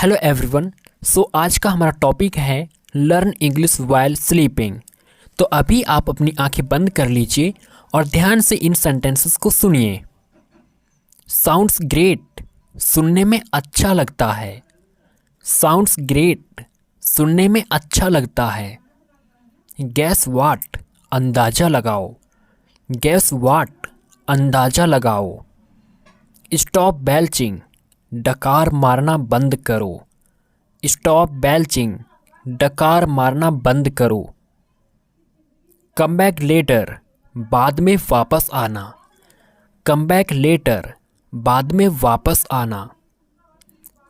Hello everyone. आज का हमारा टॉपिक है लर्न इंग्लिश वाइल स्लीपिंग। तो अभी आप अपनी आंखें बंद कर लीजिए और ध्यान से इन सेंटेंसेस को सुनिए। साउंड्स ग्रेट, सुनने में अच्छा लगता है। साउंड्स ग्रेट, सुनने में अच्छा लगता है। गैस वाट, अंदाज़ा लगाओ। गैस वाट, अंदाज़ा लगाओ। स्टॉप बेल्चिंग, डकार मारना बंद करो। स्टॉप बेल्चिंग, डकार मारना बंद करो। कम बैक लेटर, बाद में वापस आना। कम बैक लेटर, बाद में वापस आना।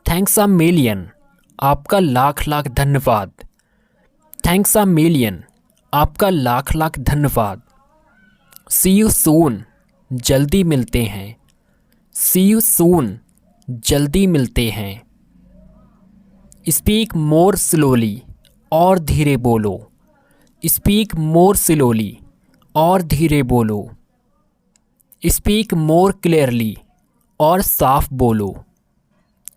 थैंक्स अ मिलियन, आपका लाख लाख धन्यवाद। थैंक्स अ मिलियन, आपका लाख लाख धन्यवाद। सी यू सून, जल्दी मिलते हैं। सी यू सून, जल्दी मिलते हैं। स्पीक मोर स्लोली, और धीरे बोलो। स्पीक मोर स्लोली, और धीरे बोलो। स्पीक मोर क्लियरली, और साफ बोलो।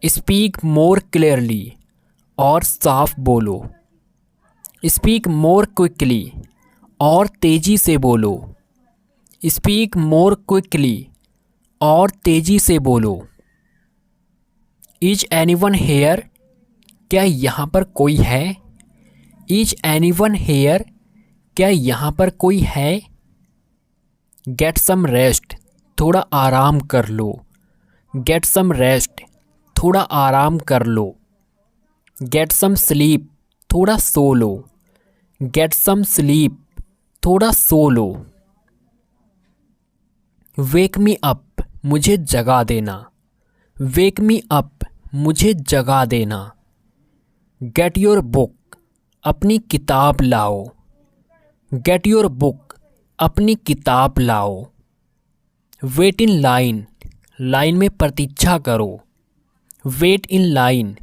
स्पीक मोर क्लियरली, और साफ बोलो। स्पीक मोर क्विकली, और तेज़ी से बोलो। स्पीक मोर क्विकली, और तेज़ी से बोलो। इज एनीवन हेयर, क्या यहाँ पर कोई है। इज एनीवन हेयर, क्या यहाँ पर कोई है। गेट सम रेस्ट, थोड़ा आराम कर लो। गेट सम रेस्ट, थोड़ा आराम कर लो। गेट सम स्लीप, थोड़ा सो लो। गेट सम स्लीप, थोड़ा सो लो। वेक मी अप, मुझे जगा देना। वेक मी अप, मुझे जगा देना। गेट योर बुक, अपनी किताब लाओ। गेट योर बुक, अपनी किताब लाओ। वेट इन लाइन, लाइन में प्रतीक्षा करो। वेट इन लाइन,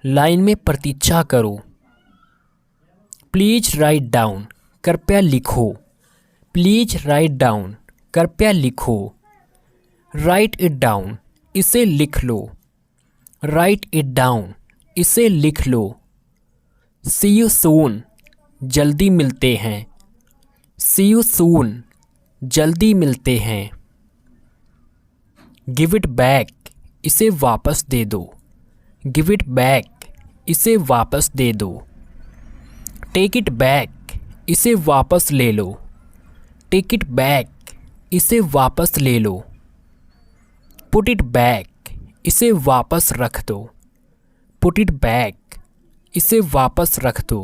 लाइन में प्रतीक्षा करो। प्लीज राइट डाउन, कृपया लिखो। प्लीज राइट डाउन, कृपया लिखो। राइट इट डाउन, इसे लिख लो। राइट इट डाउन, इसे लिख लो। सी यू सून, जल्दी मिलते हैं। सी यू सून, जल्दी मिलते हैं। गिव इट बैक, इसे वापस दे दो। गिव इट बैक, इसे वापस दे दो। टेक इट बैक, इसे वापस ले लो। टेक इट बैक, इसे वापस ले लो। पुट इट बैक, इसे वापस रख दो। पुट इट बैक, इसे वापस रख दो।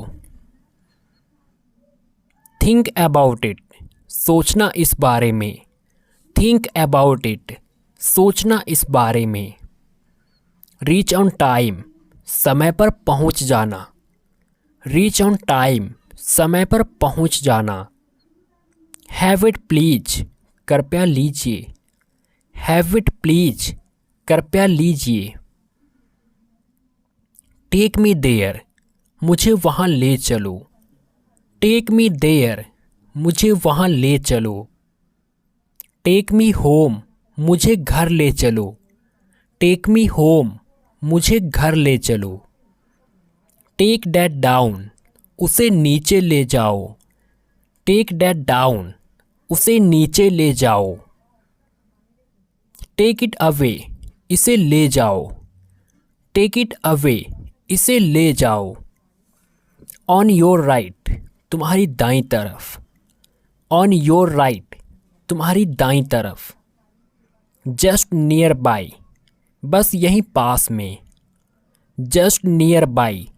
थिंक अबाउट इट, सोचना इस बारे में। थिंक अबाउट इट, सोचना इस बारे में। रीच ऑन टाइम, समय पर पहुंच जाना। रीच ऑन टाइम, समय पर पहुंच जाना। हैव इट प्लीज, कृपया लीजिए। हैव इट प्लीज, कृपया लीजिए। टेक मी देयर, मुझे वहाँ ले चलो। टेक मी देयर, मुझे वहाँ ले चलो। टेक मी होम, मुझे घर ले चलो। टेक मी होम, मुझे घर ले चलो। टेक दैट डाउन, उसे नीचे ले जाओ। टेक दैट डाउन, उसे नीचे ले जाओ। टेक इट अवे, इसे ले जाओ। टेक इट अवे, इसे ले जाओ। ऑन योर राइट, तुम्हारी दाईं तरफ। ऑन योर राइट, तुम्हारी दाईं तरफ। जस्ट नियर बाई, बस यहीं पास में। जस्ट नियर बाई,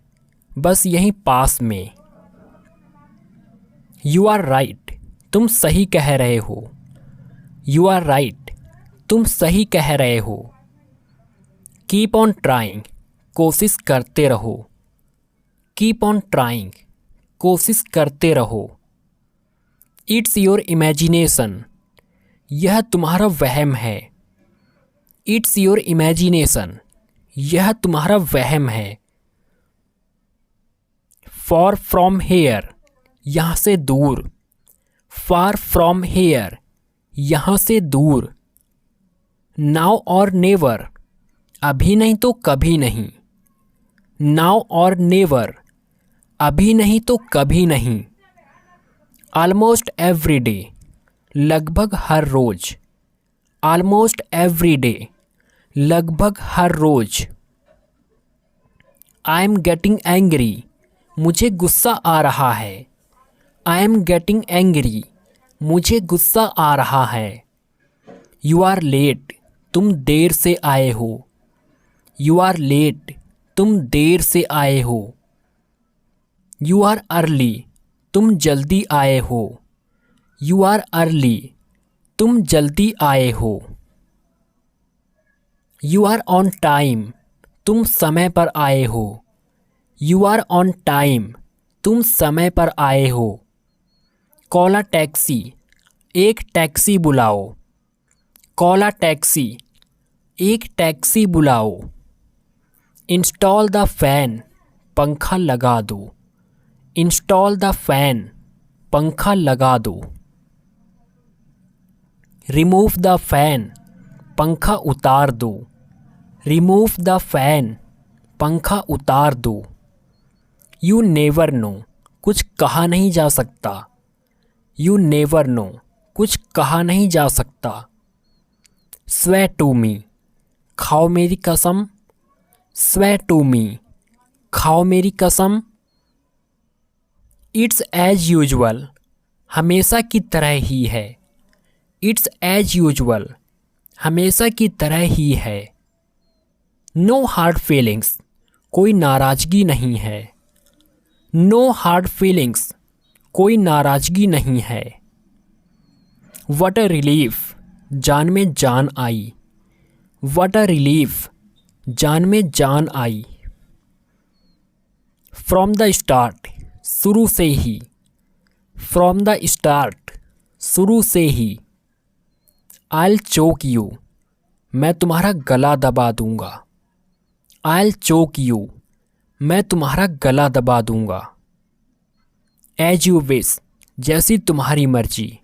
बस यहीं पास में। यू आर राइट, तुम सही कह रहे हो। यू आर राइट, तुम सही कह रहे हो। कीप ऑन ट्राइंग, कोशिश करते रहो। कीप ऑन ट्राइंग, कोशिश करते रहो। इट्स योर इमेजिनेशन, यह तुम्हारा वहम है। इट्स योर इमेजिनेशन, यह तुम्हारा वहम है। फॉर फ्रॉम हेयर, यहाँ से दूर। फार फ्रॉम हेयर, यहाँ से दूर। नाउ और नेवर, अभी नहीं तो कभी नहीं। नाउ और नेवर, अभी नहीं तो कभी नहीं। ऑलमोस्ट एवरी डे, लगभग हर रोज। ऑलमोस्ट एवरी डे, लगभग हर रोज। आई एम गेटिंग एंग्री, मुझे गुस्सा आ रहा है। आई एम गेटिंग एंग्री, मुझे गुस्सा आ रहा है। यू आर लेट, तुम देर से आए हो। यू आर लेट, तुम देर से आए हो। यू आर अर्ली, तुम जल्दी आए हो। यू आर अर्ली, तुम जल्दी आए हो। यू आर ऑन टाइम, तुम समय पर आए हो। यू आर ऑन टाइम, तुम समय पर आए हो। कॉल अ टैक्सी, एक टैक्सी बुलाओ। कॉल अ टैक्सी, एक टैक्सी बुलाओ। इंस्टॉल द फैन, पंखा लगा दो। इंस्टॉल द फैन, पंखा लगा दो। रिमूव द फैन, पंखा उतार दो। रिमूव द फैन, पंखा उतार दो। यू नेवर नो, कुछ कहा नहीं जा सकता। यू नेवर नो, कुछ कहा नहीं जा सकता। स्वे टू मी, खाओ मेरी कसम। स्वे टू मी, खाओ मेरी कसम। इट्स एज यूजुअल, हमेशा की तरह ही है। इट्स एज यूजुअल, हमेशा की तरह ही है। नो हार्ड फीलिंग्स, कोई नाराज़गी नहीं है। नो हार्ड फीलिंग्स, कोई नाराज़गी नहीं है। व्हाट अ रिलीफ, जान में जान आई। व्हाट अ रिलीफ, जान में जान आई। फ्रॉम द स्टार्ट, शुरू से ही। फ्रॉम द स्टार्ट, शुरू से ही। आइल चोक यू, मैं तुम्हारा गला दबा दूंगा। आइल चोक यू, मैं तुम्हारा गला दबा दूंगा। एज यू विश, जैसी तुम्हारी मर्जी।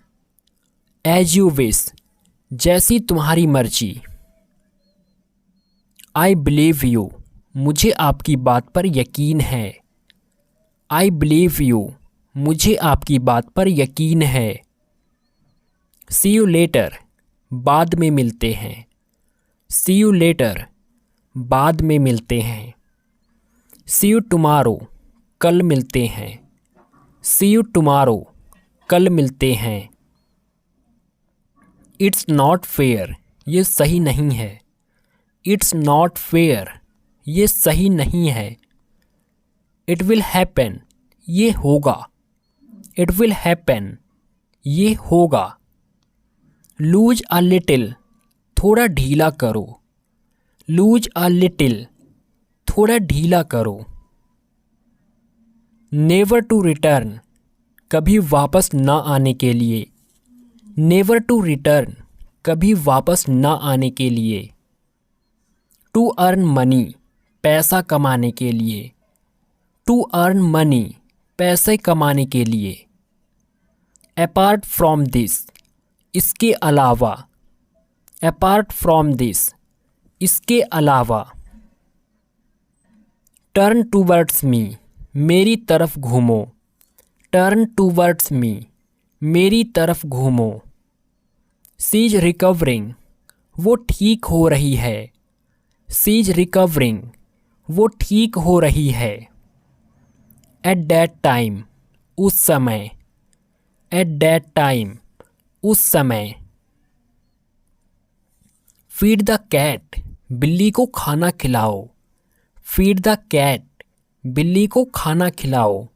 एज यू विश, जैसी तुम्हारी मर्जी। आई बिलीव यू, मुझे आपकी बात पर यकीन है। आई बिलीव यू, मुझे आपकी बात पर यकीन है। सी यू लेटर, बाद में मिलते हैं। सी यू लेटर, बाद में मिलते हैं। सी यू टुमारो, कल मिलते हैं। सी यू टुमारो, कल मिलते हैं। इट्स नॉट फेयर, ये सही नहीं है। इट्स नॉट फेयर, ये सही नहीं है। इट विल हैपन, ये होगा। इट विल हैपन, ये होगा। लूज अ लिटिल, थोड़ा ढीला करो। लूज अ लिटिल, थोड़ा ढीला करो। नेवर टू रिटर्न, कभी वापस ना आने के लिए। नेवर टू रिटर्न, कभी वापस ना आने के लिए। टू अर्न मनी, पैसा कमाने के लिए। टू अर्न मनी, पैसे कमाने के लिए। अपार्ट फ्रॉम दिस, इसके अलावा। अपार्ट फ्रॉम दिस, इसके अलावा। टर्न टूवर्ड्स मी, मेरी तरफ घूमो। टर्न टूवर्ड्स मी, मेरी तरफ घूमो। शी इज रिकवरिंग, वो ठीक हो रही है। शी इज रिकवरिंग, वो ठीक हो रही है। एट दैट टाइम, उस समय। एट दैट टाइम, उस समय। फीड द कैट, बिल्ली को खाना खिलाओ। फीड द कैट, बिल्ली को खाना खिलाओ।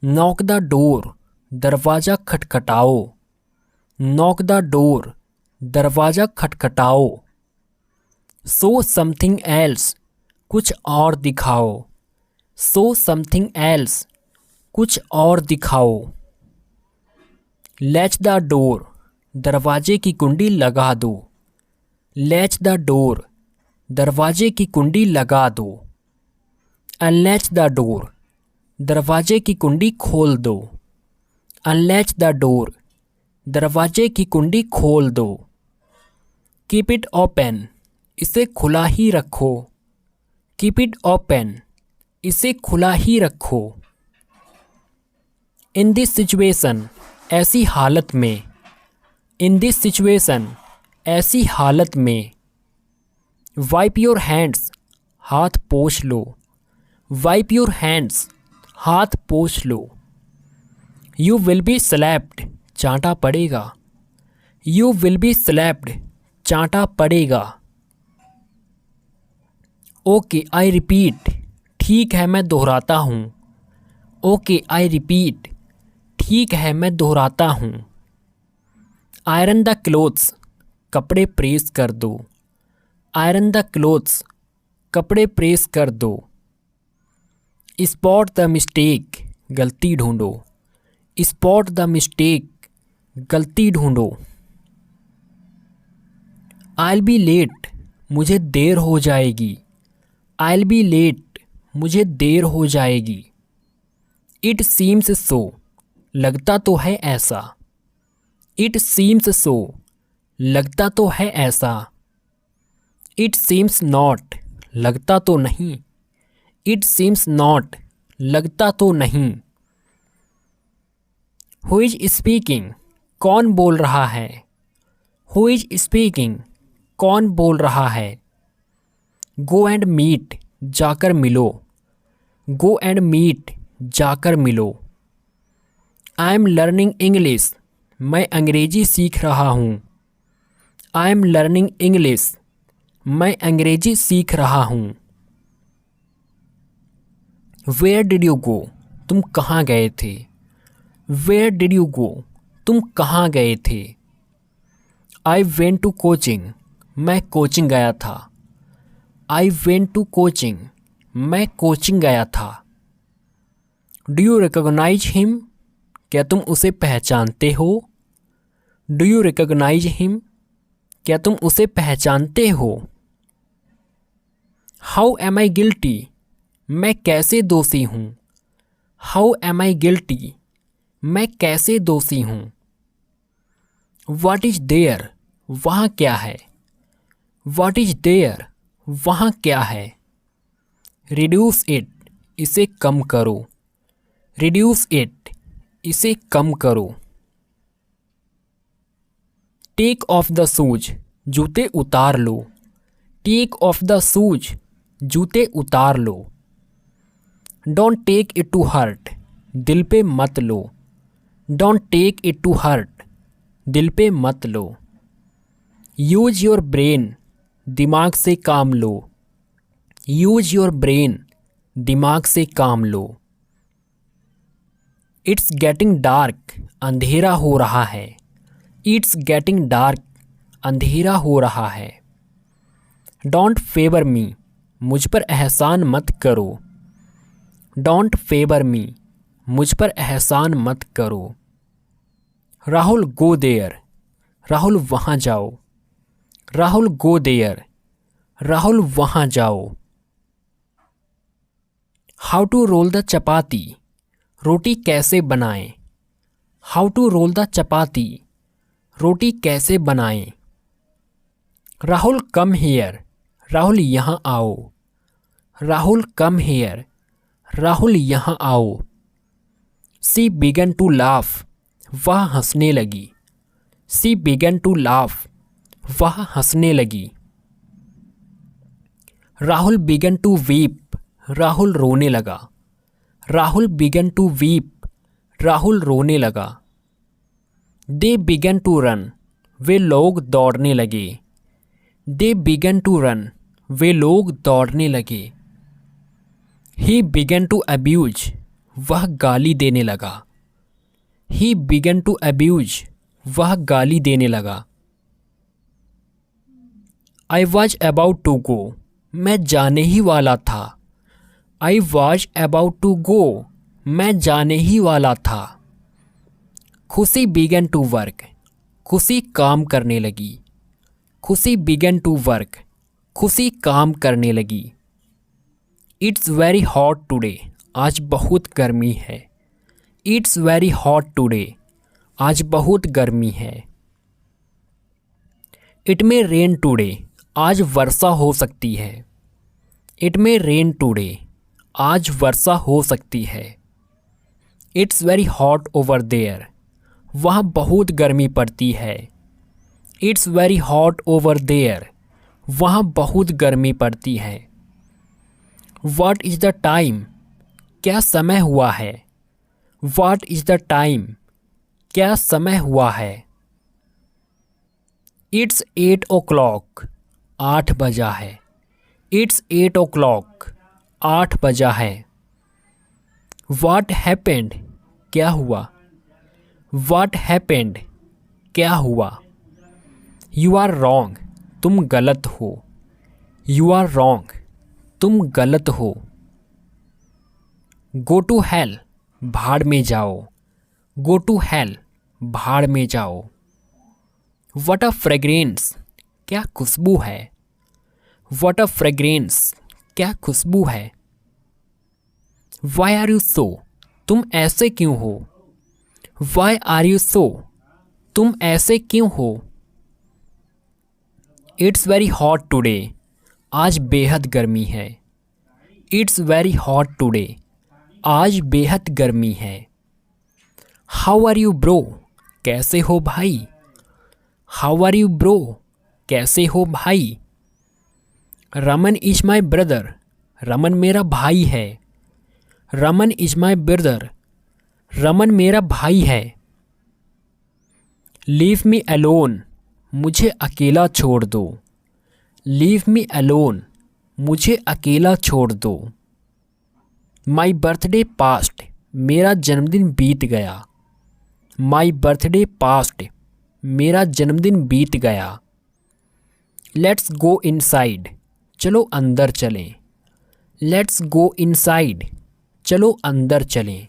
नॉक द डोर, दरवाज़ा खटखटाओ। नॉक द डोर, दरवाज़ा खटखटाओ। सो समथिंग एल्स, कुछ और दिखाओ। सो समथिंग एल्स, कुछ और दिखाओ। लैच द डोर, दरवाजे की कुंडी लगा दो। लैच द डोर, दरवाजे की कुंडी लगा दो। अनलैच द डोर, दरवाजे की कुंडी खोल दो। अनलैच द डोर, दरवाजे की कुंडी खोल दो। कीप इट ओपन, इसे खुला ही रखो। कीप इट ओपन, इसे खुला ही रखो। इन दिस सिचुएशन, ऐसी हालत में। इन दिस सिचुएशन, ऐसी हालत में। वाइप योर हैंड्स, हाथ पोंछ लो। वाइप योर हैंड्स, हाथ पोंछ लो। यू विल बी स्लैप्ड, चांटा पड़ेगा। यू विल बी स्लैप्ड, चांटा पड़ेगा। ओके आई रिपीट, ठीक है मैं दोहराता हूँ। ओके आई रिपीट, ठीक है मैं दोहराता हूँ। आयरन द क्लोथ्स, कपड़े प्रेस कर दो। आयरन द क्लोथ्स, कपड़े प्रेस कर दो। स्पॉट द मिस्टेक, गलती ढूंढो। स्पॉट द मिस्टेक, गलती ढूंढो। I'll be लेट, मुझे देर हो जाएगी। I'll be लेट, मुझे देर हो जाएगी। It seems so, लगता तो है ऐसा। It seems so, लगता तो है ऐसा। It seems not, लगता तो नहीं। It seems not, लगता तो नहीं। Who is speaking, कौन बोल रहा है। Who is speaking, कौन बोल रहा है। गो एंड मीट, जाकर मिलो। गो एंड मीट, जाकर मिलो। आई एम लर्निंग इंग्लिश, मैं अंग्रेजी सीख रहा हूँ। आई एम लर्निंग इंग्लिश, मैं अंग्रेजी सीख रहा हूँ। वेयर डिड यू गो, तुम कहाँ गए थे। वेयर डिड यू गो, तुम कहाँ गए थे। आई वेंट टू कोचिंग, मैं कोचिंग गया था। आई वेंट टू कोचिंग, मैं कोचिंग गया था। डू यू रिकॉग्नाइज हिम, क्या तुम उसे पहचानते हो। डू यू रिकॉग्नाइज हिम, क्या तुम उसे पहचानते हो। हाउ एम आई गिल्टी, मैं कैसे दोषी हूँ। हाउ एम आई गिल्टी, मैं कैसे दोषी हूँ। व्हाट इज देयर, वहाँ क्या है। व्हाट इज देयर, वहाँ क्या है। रिड्यूस इट, इसे कम करो। रिड्यूस इट, इसे कम करो। टेक ऑफ द शूज, जूते उतार लो। टेक ऑफ द शूज, जूते उतार लो। Don't take it to hurt, दिल पे मत लो। Don't take it to hurt, दिल पे मत लो। यूज योर ब्रेन, दिमाग से काम लो। यूज योर ब्रेन, दिमाग से काम लो। इट्स गेटिंग डार्क, अंधेरा हो रहा है। इट्स गेटिंग डार्क, अंधेरा हो रहा है। डोंट फेवर मी, मुझ पर एहसान मत करो। डोंट फेवर मी, मुझ पर एहसान मत करो। राहुल गो देयर, राहुल वहाँ जाओ। राहुल गो देयर, राहुल वहाँ जाओ। हाउ टू रोल द चपाती, रोटी कैसे बनाएं। हाउ टू रोल द चपाती, रोटी कैसे बनाएं। राहुल कम हियर, राहुल यहाँ आओ। राहुल कम हियर, राहुल यहाँ आओ। सी बिगन टू लाफ, वह हंसने लगी। सी बिगन टू लाफ, वह हंसने लगी। Rahul began to weep, Rahul रोने लगा। Rahul began to weep, Rahul रोने लगा। दे बिगन टू रन, वे लोग दौड़ने लगे। दे बिगन टू रन, वे लोग दौड़ने लगे। ही बिगन टू अब्यूज, वह गाली देने लगा। ही बिगन टू अब्यूज, वह गाली देने लगा। I was about to go, मैं जाने ही वाला था। I was about to go, मैं जाने ही वाला था। खुशी बिगन टू वर्क, खुशी काम करने लगी। खुशी बिगन टू वर्क, खुशी काम करने लगी। इट्स वेरी हॉट टुडे, आज बहुत गर्मी है। इट्स वेरी हॉट टुडे, आज बहुत गर्मी है। इट मे रेन टुडे, आज वर्षा हो सकती है। इट मे रेन टुडे, आज वर्षा हो सकती है। It's very hot over there, वहाँ बहुत गर्मी पड़ती है। It's very hot over there, वहाँ बहुत गर्मी पड़ती है। व्हाट इज़ द टाइम, क्या समय हुआ है। व्हाट इज़ द टाइम, क्या समय हुआ है। इट्स 8 o'clock, 8 बजा है। इट्स 8 o'clock, 8 बजा है। व्हाट हैपेंड, क्या हुआ। व्हाट हैपेंड, क्या हुआ। यू आर रॉन्ग, तुम गलत हो। यू आर रॉन्ग, तुम गलत हो। गो टू हेल, भाड़ में जाओ। गो टू हेल, भाड़ में जाओ। व्हाट अ फ्रेग्रेंस, क्या खुशबू है। व्हाट अ फ्रेग्रेंस, क्या खुशबू है। वाई आर यू सो, तुम ऐसे क्यों हो। वाई आर यू सो, तुम ऐसे क्यों हो। इट्स वेरी हॉट टुडे, आज बेहद गर्मी है। इट्स वेरी हॉट टुडे, आज बेहद गर्मी है। हाउ आर यू ब्रो, कैसे हो भाई। हाउ आर यू ब्रो, कैसे हो भाई। Raman is my brother, Raman मेरा भाई है। Raman is my brother, Raman मेरा भाई है। लीव मी अलोन, मुझे अकेला छोड़ दो। लीव मी अलोन, मुझे अकेला छोड़ दो। माई बर्थडे पास्ट, मेरा जन्मदिन बीत गया। माई बर्थडे पास्ट, मेरा जन्मदिन बीत गया। लेट्स गो इनसाइड, चलो अंदर चलें। लेट्स गो इनसाइड, चलो अंदर चलें।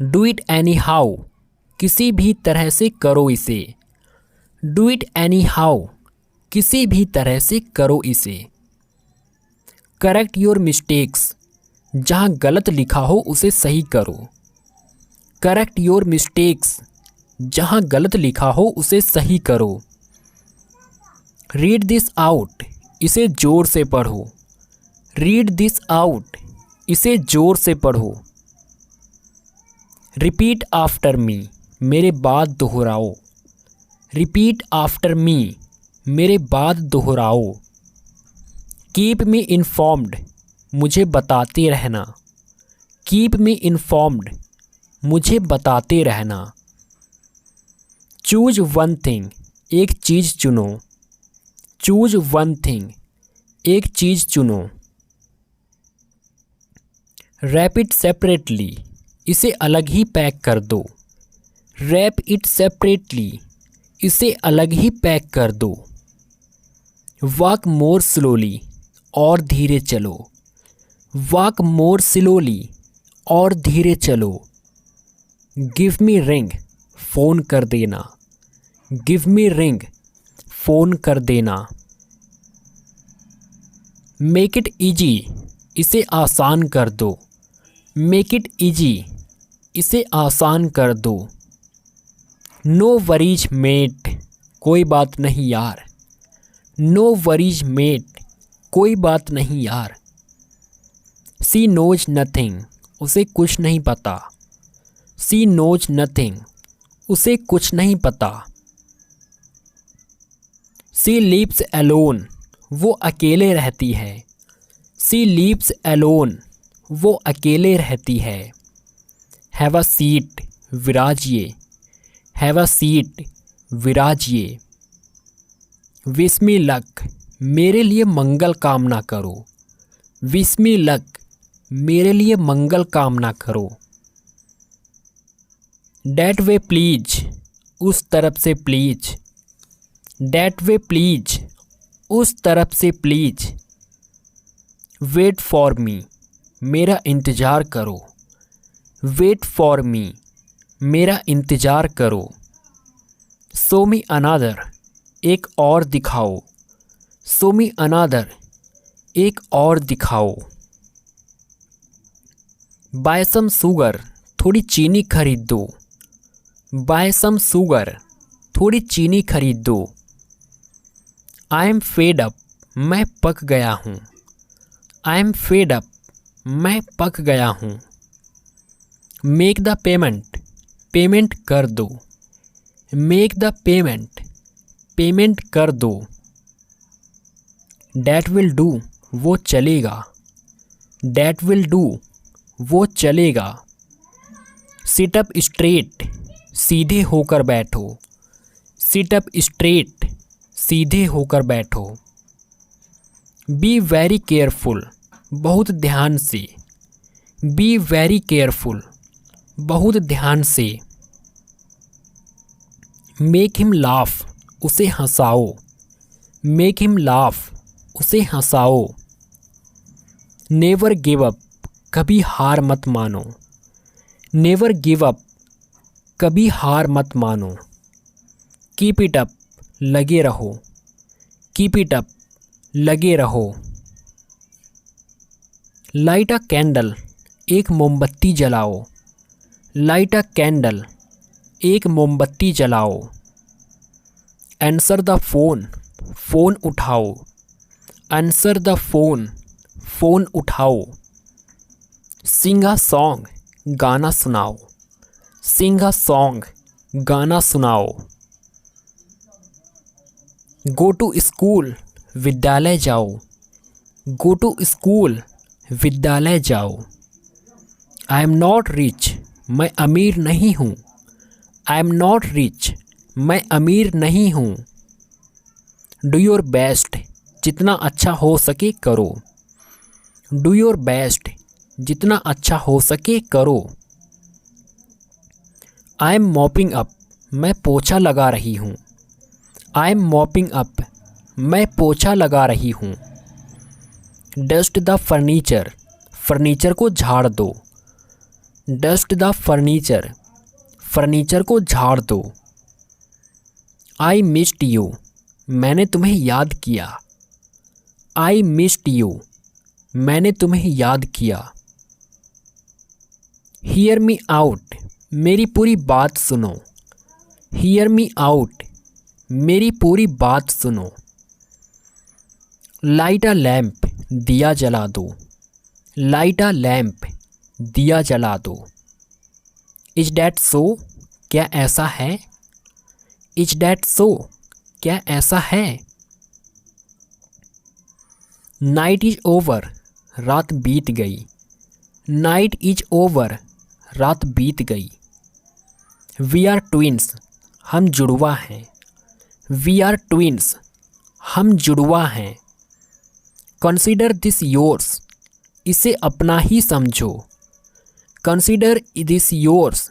डू इट एनी हाउ, किसी भी तरह से करो इसे। डू इट एनी हाउ, किसी भी तरह से करो इसे। करेक्ट योर मिस्टेक्स, जहाँ गलत लिखा हो उसे सही करो। करेक्ट योर मिस्टेक्स, जहाँ गलत लिखा हो उसे सही करो। रीड दिस आउट, इसे जोर से पढ़ो। रीड दिस आउट, इसे जोर से पढ़ो। रिपीट आफ्टर मी, मेरे बाद दोहराओ। रिपीट आफ्टर मी, मेरे बाद दोहराओ। कीप मी इन्फॉर्म्ड, मुझे बताते रहना। कीप मी इन्फॉर्म्ड, मुझे बताते रहना। चूज वन थिंग, एक चीज़ चुनो। चूज वन थिंग, एक चीज़ चुनो। रैप इट सेपरेटली, इसे अलग ही पैक कर दो। रैप इट सेपरेटली, इसे अलग ही पैक कर दो। वॉक मोर स्लोली, और धीरे चलो। वॉक मोर स्लोली, और धीरे चलो। गिव मी रिंग, फ़ोन कर देना। गिव मी रिंग, फ़ोन कर देना। मेक इट ईजी, इसे आसान कर दो। मेक इट ईजी, इसे आसान कर दो। नो वरीज मेट, कोई बात नहीं यार। नो वरीज मेट, कोई बात नहीं यार। सी नोज नथिंग, उसे कुछ नहीं पता। सी नोज नथिंग, उसे कुछ नहीं पता। सी लीव्स अलोन, वो अकेले रहती है। सी लीव्स अलोन, वो अकेले रहती है। हैव अ सीट, विराजिए। हैव अ सीट, विराजिए। विश मी लक, मेरे लिए मंगल कामना करो। विश मी लक, मेरे लिए मंगल कामना करो। डैट वे प्लीज, उस तरफ से प्लीज। डैट वे प्लीज, उस तरफ से प्लीज। वेट फॉर मी, मेरा इंतज़ार करो। वेट फॉर मी, मेरा इंतज़ार करो। शो मी अनदर, एक और दिखाओ। शो मी अनदर, एक और दिखाओ। बाय सम शुगर, थोड़ी चीनी खरीद दो। बाय सम शुगर, थोड़ी चीनी खरीद दो। आई एम फेड अप, मैं पक गया हूँ। आई एम फेड अप, मैं पक गया हूँ। मेक द पेमेंट, पेमेंट कर दो। मेक द पेमेंट, पेमेंट कर दो। डैट विल डू, वो चलेगा। डैट विल डू, वो चलेगा। सिट अप स्ट्रेट, सीधे होकर बैठो। सिट अप स्ट्रेट, सीधे होकर बैठो। बी वेरी केयरफुल, बहुत ध्यान से। बी वेरी केयरफुल, बहुत ध्यान से। मेक हिम लाफ, उसे हंसाओ। मेक हिम लाफ, उसे हंसाओ। नेवर गिव अप, कभी हार मत मानो। नेवर गिव अप, कभी हार मत मानो। कीप इट अप, लगे रहो। कीप इट अप, लगे रहो। लाइट अ कैंडल, एक मोमबत्ती जलाओ। लाइट अ कैंडल, एक मोमबत्ती जलाओ। आंसर द फोन, फ़ोन उठाओ। आंसर द फोन, फ़ोन उठाओ। सिंग अ सॉन्ग, गाना सुनाओ। सिंग अ सॉन्ग, गाना सुनाओ। गो टू स्कूल, विद्यालय जाओ। गो टू स्कूल, विद्यालय जाओ। आई एम नॉट रिच, मैं अमीर नहीं हूँ। आई एम नॉट रिच, मैं अमीर नहीं हूँ। डू योर बेस्ट, जितना अच्छा हो सके करो। डू योर बेस्ट, जितना अच्छा हो सके करो। आई एम मॉपिंग अप, मैं पोछा लगा रही हूँ। आई एम मॉपिंग अप, मैं पोछा लगा रही हूँ। डस्ट द फर्नीचर, फर्नीचर को झाड़ दो। डस्ट द फर्नीचर, फर्नीचर को झाड़ दो। आई मिस्ड यू, मैंने तुम्हें याद किया। आई मिस्ड यू, मैंने तुम्हें याद किया। हियर मी आउट, मेरी पूरी बात सुनो। हियर मी आउट, मेरी पूरी बात सुनो। लाइट अ लैम्प, दिया जला दो। लाइट अ लैम्प, दिया जला दो। इज डैट सो, क्या ऐसा है। इज डैट सो, क्या ऐसा है। नाइट इज ओवर, रात बीत गई। नाइट इज ओवर, रात बीत गई। वी आर ट्विंस, हम जुड़वा हैं। वी आर ट्विंस, हम जुड़वा हैं। कंसीडर दिस योर्स, इसे अपना ही समझो। कंसीडर दिस योर्स,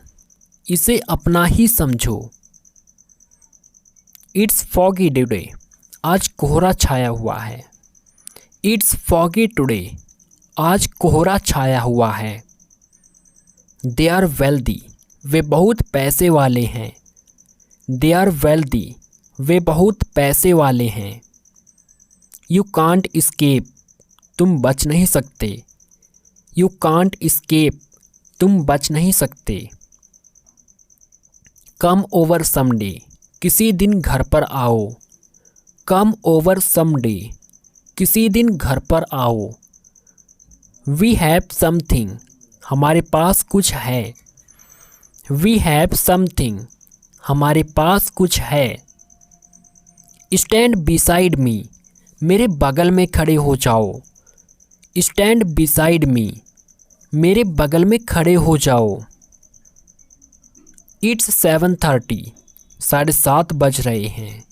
इसे अपना ही समझो। इट्स फॉगी टुडे, आज कोहरा छाया हुआ है। इट्स फॉगी टुडे, आज कोहरा छाया हुआ है। दे आर वेल्दी, वे बहुत पैसे वाले हैं। दे आर वेल्दी, वे बहुत पैसे वाले हैं। यू कांट इस्केप, तुम बच नहीं सकते। यू कांट इस्केप, तुम बच नहीं सकते। कम ओवर समडे, किसी दिन घर पर आओ। कम ओवर समडे, किसी दिन घर पर आओ। वी हैव समथिंग, हमारे पास कुछ है। वी हैव समथिंग, हमारे पास कुछ है। स्टैंड बिसाइड मी, मेरे बगल में खड़े हो जाओ। स्टैंड बिसाइड मी, मेरे बगल में खड़े हो जाओ। इट्स 7:30, 7:30 बज रहे हैं।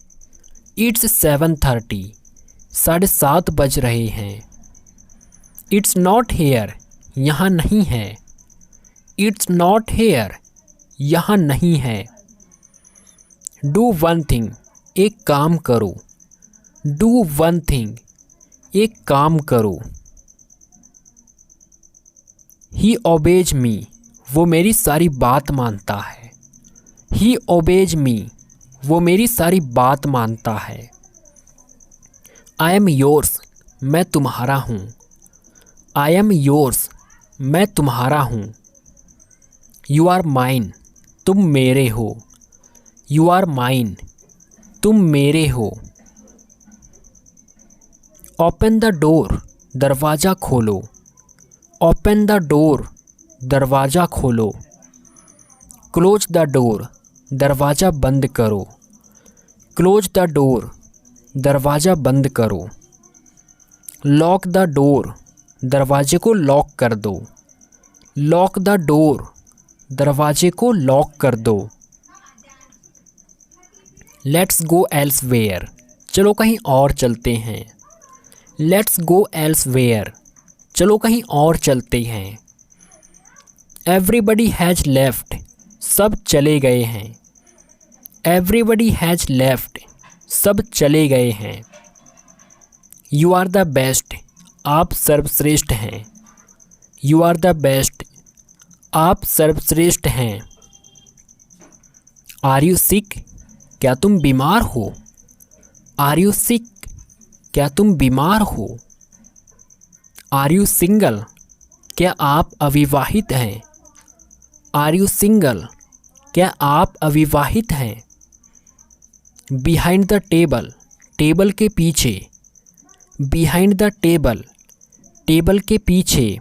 इट्स 7:30, 7:30 बज रहे हैं। इट्स नॉट हेयर, यहाँ नहीं है। इट्स नॉट हेयर, यहाँ नहीं है। डू वन थिंग, एक काम करो। डू वन थिंग, एक काम करो। ही ओबेज मी, वो मेरी सारी बात मानता है। ही ओबेज मी, वो मेरी सारी बात मानता है। आई एम योर्स, मैं तुम्हारा हूँ। आई एम योर्स, मैं तुम्हारा हूँ। यू आर माइन, तुम मेरे हो। यू आर माइन, तुम मेरे हो। ओपन द डोर, दरवाज़ा खोलो। ओपन द डोर, दरवाज़ा खोलो। क्लोज द डोर, दरवाज़ा बंद करो। क्लोज द डोर, दरवाज़ा बंद करो। लॉक द डोर, दरवाजे को लॉक कर दो। लॉक द डोर, दरवाजे को लॉक कर दो। लेट्स गो एल्सवेयर, चलो कहीं और चलते हैं। लेट्स गो एल्सवेयर, चलो कहीं और चलते हैं। एवरीबडी हैज़ लेफ्ट, सब चले गए हैं। एवरीबडी हैज़ लेफ्ट, सब चले गए हैं। यू आर द बेस्ट, आप सर्वश्रेष्ठ हैं। यू आर द बेस्ट, आप सर्वश्रेष्ठ हैं। आर यू सिक, क्या तुम बीमार हो। आर यू सिक, क्या तुम बीमार हो। आर यू सिंगल, क्या आप अविवाहित हैं। आर यू सिंगल, क्या आप अविवाहित हैं। बिहाइंड द टेबल, टेबल के पीछे। बिहाइंड द टेबल, टेबल के पीछे।